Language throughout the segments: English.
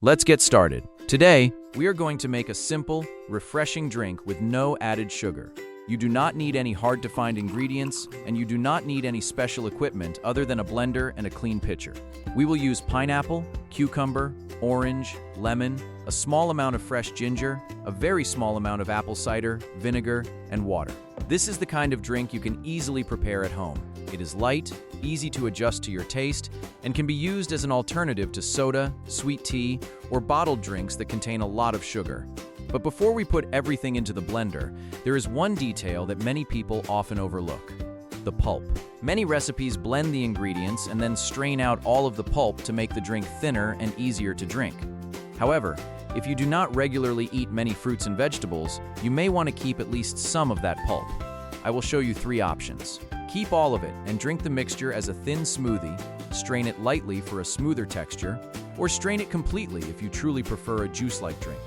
Let's get started. Today, we are going to make a simple, refreshing drink with no added sugar. You do not need any hard-to-find ingredients, and you do not need any special equipment other than a blender and a clean pitcher. We will use pineapple, cucumber, orange, lemon, a small amount of fresh ginger, a very small amount of apple cider, vinegar, and water. This is the kind of drink you can easily prepare at home. It is light, easy to adjust to your taste, and can be used as an alternative to soda, sweet tea, or bottled drinks that contain a lot of sugar. But before we put everything into the blender, there is one detail that many people often overlook: the pulp. Many recipes blend the ingredients and then strain out all of the pulp to make the drink thinner and easier to drink. However, if you do not regularly eat many fruits and vegetables, you may want to keep at least some of that pulp. I will show you 3 options. Keep all of it and drink the mixture as a thin smoothie, strain it lightly for a smoother texture, or strain it completely if you truly prefer a juice-like drink.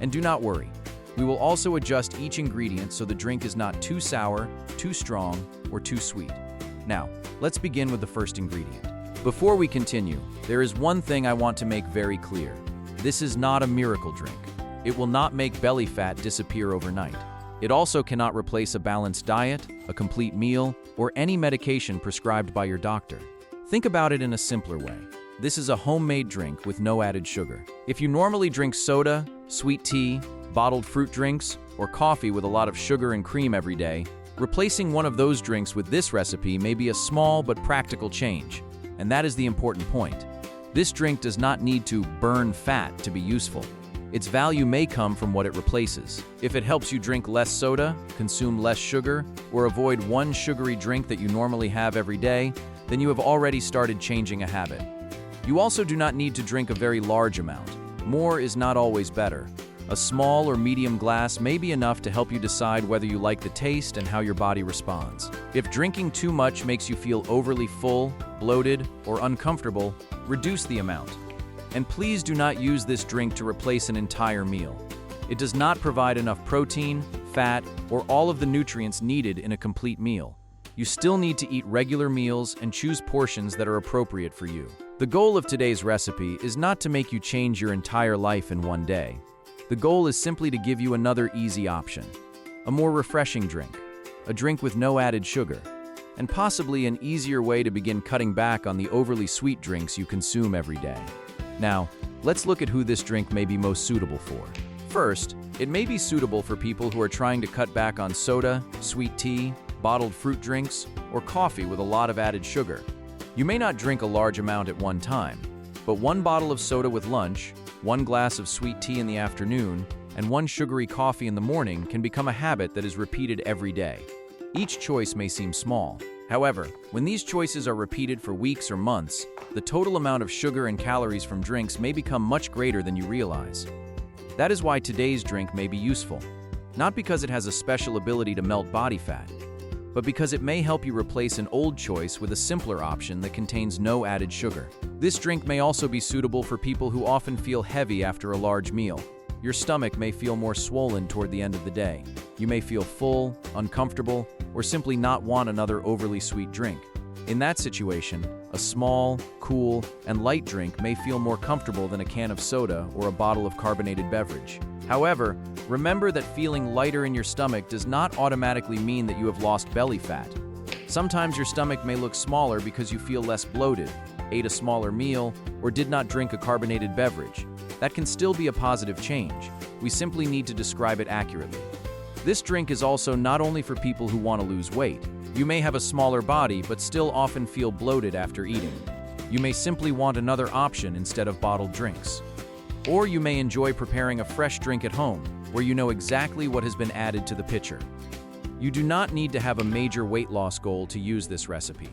And do not worry, we will also adjust each ingredient so the drink is not too sour, too strong, or too sweet. Now, let's begin with the first ingredient. Before we continue, there is one thing I want to make very clear. This is not a miracle drink. It will not make belly fat disappear overnight. It also cannot replace a balanced diet, a complete meal, or any medication prescribed by your doctor. Think about it in a simpler way. This is a homemade drink with no added sugar. If you normally drink soda, sweet tea, bottled fruit drinks, or coffee with a lot of sugar and cream every day, replacing one of those drinks with this recipe may be a small but practical change. And that is the important point. This drink does not need to burn fat to be useful. Its value may come from what it replaces. If it helps you drink less soda, consume less sugar, or avoid one sugary drink that you normally have every day, then you have already started changing a habit. You also do not need to drink a very large amount. More is not always better. A small or medium glass may be enough to help you decide whether you like the taste and how your body responds. If drinking too much makes you feel overly full, bloated, or uncomfortable, reduce the amount. And please do not use this drink to replace an entire meal. It does not provide enough protein, fat, or all of the nutrients needed in a complete meal. You still need to eat regular meals and choose portions that are appropriate for you. The goal of today's recipe is not to make you change your entire life in one day. The goal is simply to give you another easy option, a more refreshing drink, a drink with no added sugar, and possibly an easier way to begin cutting back on the overly sweet drinks you consume every day. Now, let's look at who this drink may be most suitable for. First, it may be suitable for people who are trying to cut back on soda, sweet tea, bottled fruit drinks, or coffee with a lot of added sugar. You may not drink a large amount at one time, but 1 bottle of soda with lunch, 1 glass of sweet tea in the afternoon, and 1 sugary coffee in the morning can become a habit that is repeated every day. Each choice may seem small. However, when these choices are repeated for weeks or months, the total amount of sugar and calories from drinks may become much greater than you realize. That is why today's drink may be useful, not because it has a special ability to melt body fat, but because it may help you replace an old choice with a simpler option that contains no added sugar. This drink may also be suitable for people who often feel heavy after a large meal. Your stomach may feel more swollen toward the end of the day. You may feel full, uncomfortable, or simply not want another overly sweet drink. In that situation, a small, cool, and light drink may feel more comfortable than a can of soda or a bottle of carbonated beverage. However, remember that feeling lighter in your stomach does not automatically mean that you have lost belly fat. Sometimes your stomach may look smaller because you feel less bloated, ate a smaller meal, or did not drink a carbonated beverage. That can still be a positive change. We simply need to describe it accurately. This drink is also not only for people who want to lose weight. You may have a smaller body but still often feel bloated after eating. You may simply want another option instead of bottled drinks. Or you may enjoy preparing a fresh drink at home, where you know exactly what has been added to the pitcher. You do not need to have a major weight loss goal to use this recipe.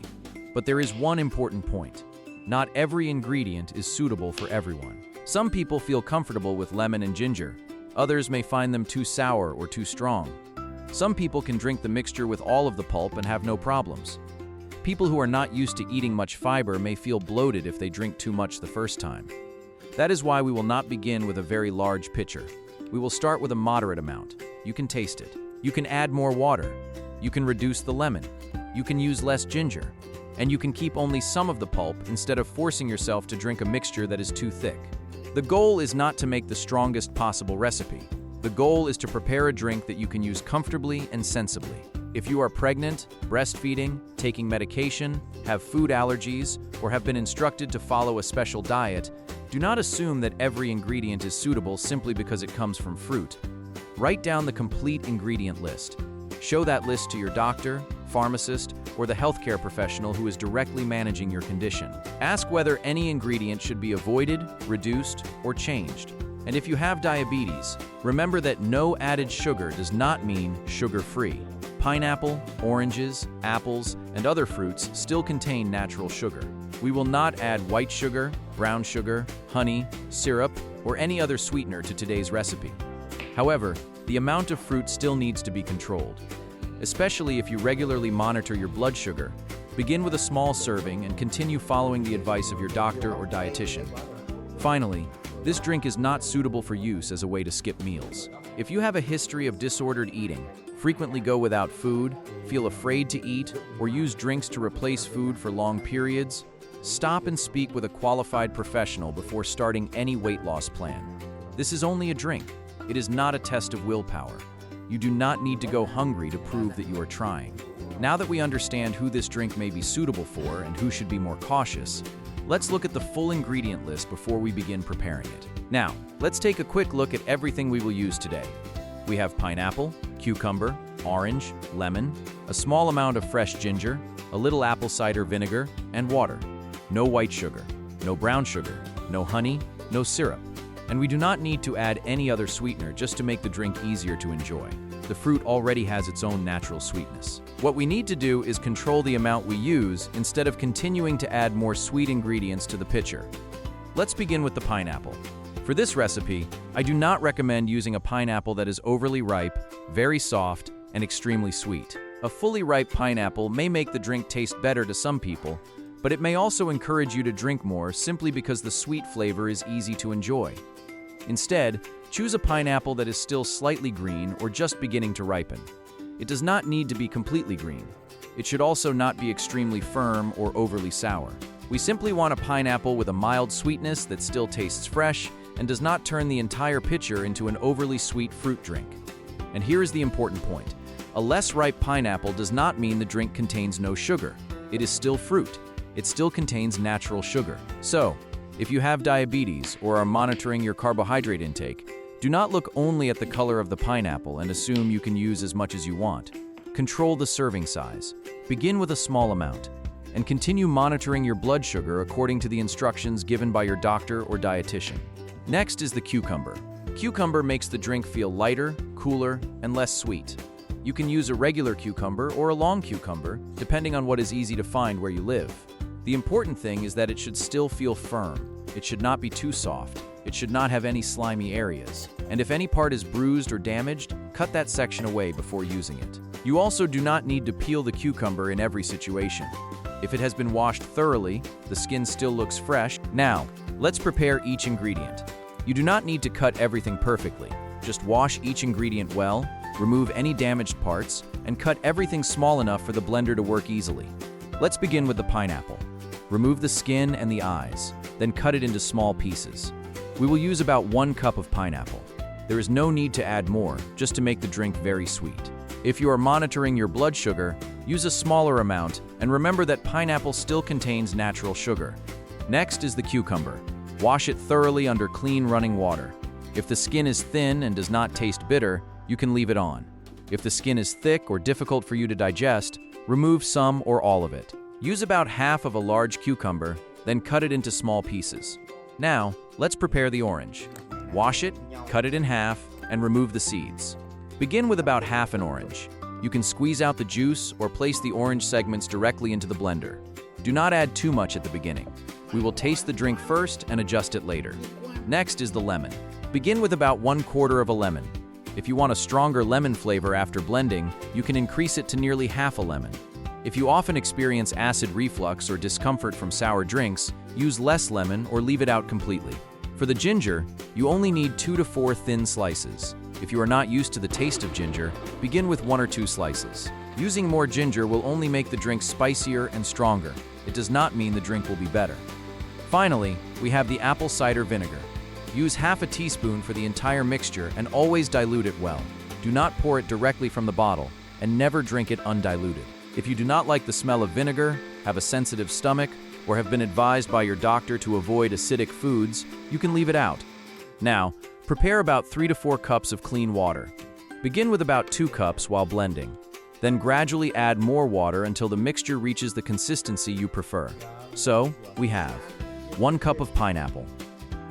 But there is one important point. Not every ingredient is suitable for everyone. Some people feel comfortable with lemon and ginger. Others may find them too sour or too strong. Some people can drink the mixture with all of the pulp and have no problems. People who are not used to eating much fiber may feel bloated if they drink too much the first time. That is why we will not begin with a very large pitcher. We will start with a moderate amount. You can taste it. You can add more water. You can reduce the lemon. You can use less ginger. And you can keep only some of the pulp instead of forcing yourself to drink a mixture that is too thick. The goal is not to make the strongest possible recipe. The goal is to prepare a drink that you can use comfortably and sensibly. If you are pregnant, breastfeeding, taking medication, have food allergies, or have been instructed to follow a special diet, do not assume that every ingredient is suitable simply because it comes from fruit. Write down the complete ingredient list. Show that list to your doctor, pharmacist, or the healthcare professional who is directly managing your condition. Ask whether any ingredient should be avoided, reduced, or changed. And if you have diabetes, remember that no added sugar does not mean sugar-free. Pineapple, oranges, apples, and other fruits still contain natural sugar. We will not add white sugar, brown sugar, honey, syrup, or any other sweetener to today's recipe. However, the amount of fruit still needs to be controlled. Especially if you regularly monitor your blood sugar, begin with a small serving and continue following the advice of your doctor or dietitian. Finally, this drink is not suitable for use as a way to skip meals. If you have a history of disordered eating, frequently go without food, feel afraid to eat, or use drinks to replace food for long periods, stop and speak with a qualified professional before starting any weight loss plan. This is only a drink. It is not a test of willpower. You do not need to go hungry to prove that you are trying. Now that we understand who this drink may be suitable for and who should be more cautious, let's look at the full ingredient list before we begin preparing it. Now, let's take a quick look at everything we will use today. We have pineapple, cucumber, orange, lemon, a small amount of fresh ginger, a little apple cider vinegar, and water. No white sugar, no brown sugar, no honey, no syrup. And we do not need to add any other sweetener just to make the drink easier to enjoy. The fruit already has its own natural sweetness. What we need to do is control the amount we use instead of continuing to add more sweet ingredients to the pitcher. Let's begin with the pineapple. For this recipe, I do not recommend using a pineapple that is overly ripe, very soft, and extremely sweet. A fully ripe pineapple may make the drink taste better to some people, but it may also encourage you to drink more simply because the sweet flavor is easy to enjoy. Instead, choose a pineapple that is still slightly green or just beginning to ripen. It does not need to be completely green. It should also not be extremely firm or overly sour. We simply want a pineapple with a mild sweetness that still tastes fresh and does not turn the entire pitcher into an overly sweet fruit drink. And here is the important point. A less ripe pineapple does not mean the drink contains no sugar. It is still fruit. It still contains natural sugar. So, if you have diabetes or are monitoring your carbohydrate intake, do not look only at the color of the pineapple and assume you can use as much as you want. Control the serving size. Begin with a small amount, and continue monitoring your blood sugar according to the instructions given by your doctor or dietitian. Next is the cucumber. Cucumber makes the drink feel lighter, cooler, and less sweet. You can use a regular cucumber or a long cucumber, depending on what is easy to find where you live. The important thing is that it should still feel firm. It should not be too soft. It should not have any slimy areas. And if any part is bruised or damaged, cut that section away before using it. You also do not need to peel the cucumber in every situation. If it has been washed thoroughly, the skin still looks fresh. Now, let's prepare each ingredient. You do not need to cut everything perfectly. Just wash each ingredient well, remove any damaged parts, and cut everything small enough for the blender to work easily. Let's begin with the pineapple. Remove the skin and the eyes, then cut it into small pieces. We will use about 1 cup of pineapple. There is no need to add more, just to make the drink very sweet. If you are monitoring your blood sugar, use a smaller amount, and remember that pineapple still contains natural sugar. Next is the cucumber. Wash it thoroughly under clean running water. If the skin is thin and does not taste bitter, you can leave it on. If the skin is thick or difficult for you to digest, remove some or all of it. Use about half of a large cucumber, then cut it into small pieces. Now, let's prepare the orange. Wash it, cut it in half, and remove the seeds. Begin with about half an orange. You can squeeze out the juice or place the orange segments directly into the blender. Do not add too much at the beginning. We will taste the drink first and adjust it later. Next is the lemon. Begin with about 1/4 of a lemon. If you want a stronger lemon flavor after blending, you can increase it to nearly half a lemon. If you often experience acid reflux or discomfort from sour drinks, use less lemon or leave it out completely. For the ginger, you only need 2 to 4 thin slices. If you are not used to the taste of ginger, begin with 1 or 2 slices. Using more ginger will only make the drink spicier and stronger. It does not mean the drink will be better. Finally, we have the apple cider vinegar. Use half a teaspoon for the entire mixture and always dilute it well. Do not pour it directly from the bottle, and never drink it undiluted. If you do not like the smell of vinegar, have a sensitive stomach, or have been advised by your doctor to avoid acidic foods, you can leave it out. Now, prepare about 3 to 4 cups of clean water. Begin with about 2 cups while blending. Then gradually add more water until the mixture reaches the consistency you prefer. So, we have 1 cup of pineapple,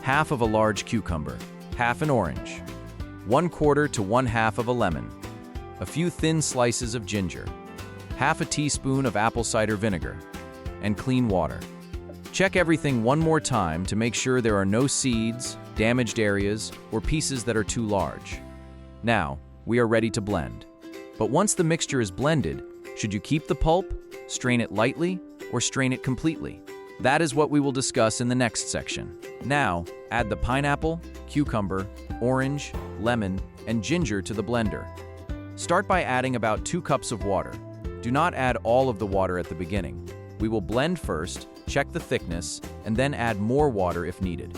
half of a large cucumber, half an orange, 1/4 to 1/2 of a lemon, a few thin slices of ginger, half a teaspoon of apple cider vinegar, and clean water. Check everything one more time to make sure there are no seeds, damaged areas, or pieces that are too large. Now, we are ready to blend. But once the mixture is blended, should you keep the pulp, strain it lightly, or strain it completely? That is what we will discuss in the next section. Now, add the pineapple, cucumber, orange, lemon, and ginger to the blender. Start by adding about 2 cups of water. Do not add all of the water at the beginning. We will blend first, check the thickness, and then add more water if needed.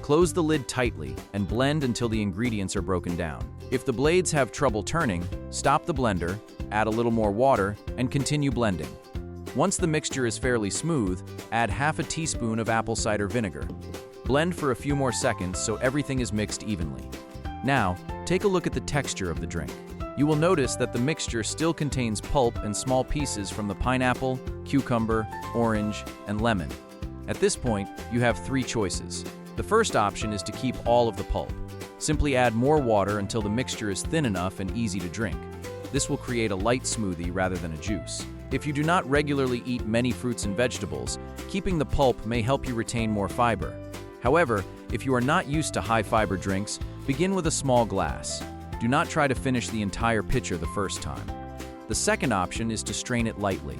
Close the lid tightly and blend until the ingredients are broken down. If the blades have trouble turning, stop the blender, add a little more water, and continue blending. Once the mixture is fairly smooth, add half a teaspoon of apple cider vinegar. Blend for a few more seconds so everything is mixed evenly. Now, take a look at the texture of the drink. You will notice that the mixture still contains pulp and small pieces from the pineapple, cucumber, orange, and lemon. At this point, you have 3 choices. The first option is to keep all of the pulp. Simply add more water until the mixture is thin enough and easy to drink. This will create a light smoothie rather than a juice. If you do not regularly eat many fruits and vegetables, keeping the pulp may help you retain more fiber. However, if you are not used to high-fiber drinks, begin with a small glass. Do not try to finish the entire pitcher the first time. The second option is to strain it lightly.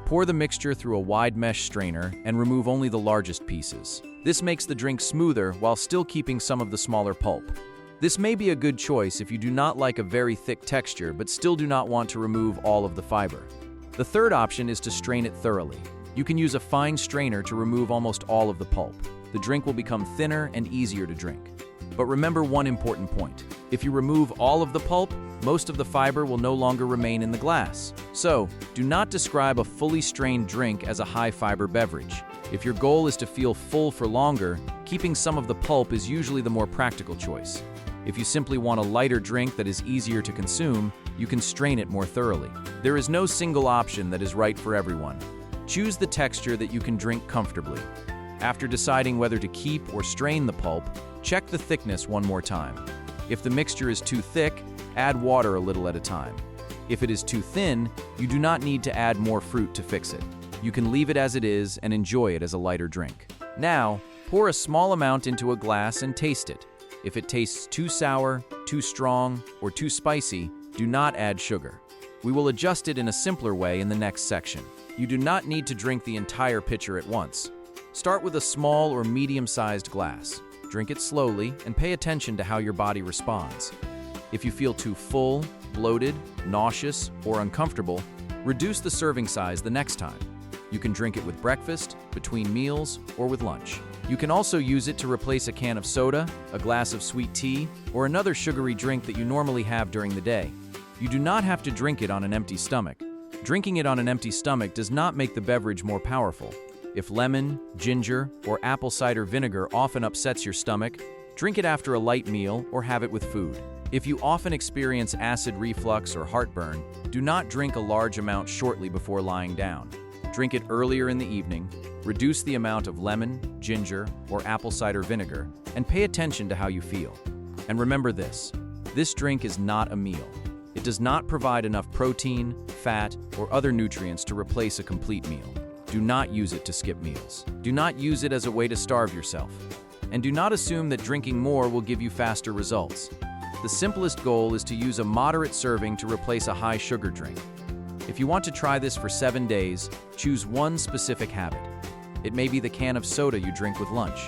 Pour the mixture through a wide mesh strainer and remove only the largest pieces. This makes the drink smoother while still keeping some of the smaller pulp. This may be a good choice if you do not like a very thick texture but still do not want to remove all of the fiber. The third option is to strain it thoroughly. You can use a fine strainer to remove almost all of the pulp. The drink will become thinner and easier to drink. But remember one important point. If you remove all of the pulp, most of the fiber will no longer remain in the glass. So, do not describe a fully strained drink as a high-fiber beverage. If your goal is to feel full for longer, keeping some of the pulp is usually the more practical choice. If you simply want a lighter drink that is easier to consume, you can strain it more thoroughly. There is no single option that is right for everyone. Choose the texture that you can drink comfortably. After deciding whether to keep or strain the pulp, check the thickness one more time. If the mixture is too thick, add water a little at a time. If it is too thin, you do not need to add more fruit to fix it. You can leave it as it is and enjoy it as a lighter drink. Now, pour a small amount into a glass and taste it. If it tastes too sour, too strong, or too spicy, do not add sugar. We will adjust it in a simpler way in the next section. You do not need to drink the entire pitcher at once. Start with a small or medium-sized glass. Drink it slowly and pay attention to how your body responds. If you feel too full, bloated, nauseous, or uncomfortable, reduce the serving size the next time. You can drink it with breakfast, between meals, or with lunch. You can also use it to replace a can of soda, a glass of sweet tea, or another sugary drink that you normally have during the day. You do not have to drink it on an empty stomach. Drinking it on an empty stomach does not make the beverage more powerful. If lemon, ginger, or apple cider vinegar often upsets your stomach, drink it after a light meal or have it with food. If you often experience acid reflux or heartburn, do not drink a large amount shortly before lying down. Drink it earlier in the evening, reduce the amount of lemon, ginger, or apple cider vinegar, and pay attention to how you feel. And remember this drink is not a meal. It does not provide enough protein, fat, or other nutrients to replace a complete meal. Do not use it to skip meals. Do not use it as a way to starve yourself. And do not assume that drinking more will give you faster results. The simplest goal is to use a moderate serving to replace a high sugar drink. If you want to try this for 7 days, choose one specific habit. It may be the can of soda you drink with lunch.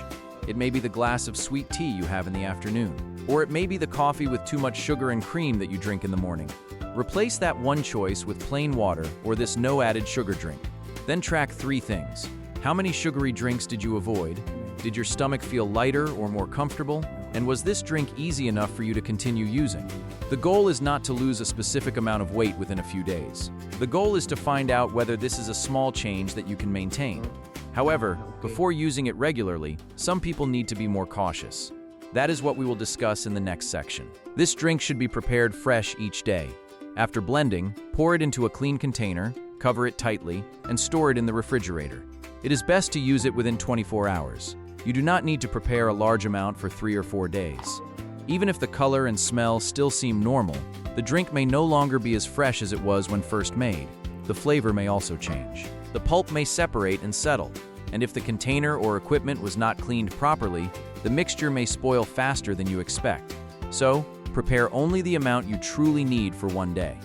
It may be the glass of sweet tea you have in the afternoon. Or it may be the coffee with too much sugar and cream that you drink in the morning. Replace that one choice with plain water or this no added sugar drink. Then track 3 things. How many sugary drinks did you avoid? Did your stomach feel lighter or more comfortable? And was this drink easy enough for you to continue using? The goal is not to lose a specific amount of weight within a few days. The goal is to find out whether this is a small change that you can maintain. However, before using it regularly, some people need to be more cautious. That is what we will discuss in the next section. This drink should be prepared fresh each day. After blending, pour it into a clean container, cover it tightly, and store it in the refrigerator. It is best to use it within 24 hours. You do not need to prepare a large amount for 3 or 4 days. Even if the color and smell still seem normal, the drink may no longer be as fresh as it was when first made. The flavor may also change. The pulp may separate and settle, and if the container or equipment was not cleaned properly, the mixture may spoil faster than you expect. So, prepare only the amount you truly need for one day.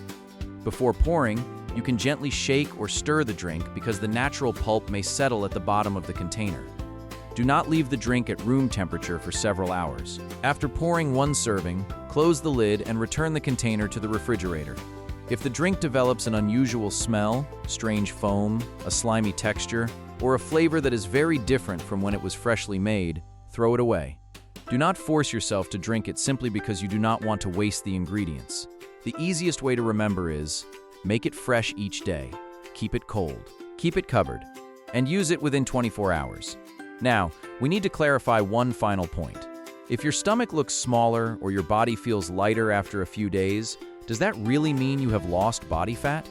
Before pouring, you can gently shake or stir the drink because the natural pulp may settle at the bottom of the container. Do not leave the drink at room temperature for several hours. After pouring one serving, close the lid and return the container to the refrigerator. If the drink develops an unusual smell, strange foam, a slimy texture, or a flavor that is very different from when it was freshly made, throw it away. Do not force yourself to drink it simply because you do not want to waste the ingredients. The easiest way to remember is, make it fresh each day, keep it cold, keep it covered, and use it within 24 hours. Now, we need to clarify one final point. If your stomach looks smaller or your body feels lighter after a few days, does that really mean you have lost body fat?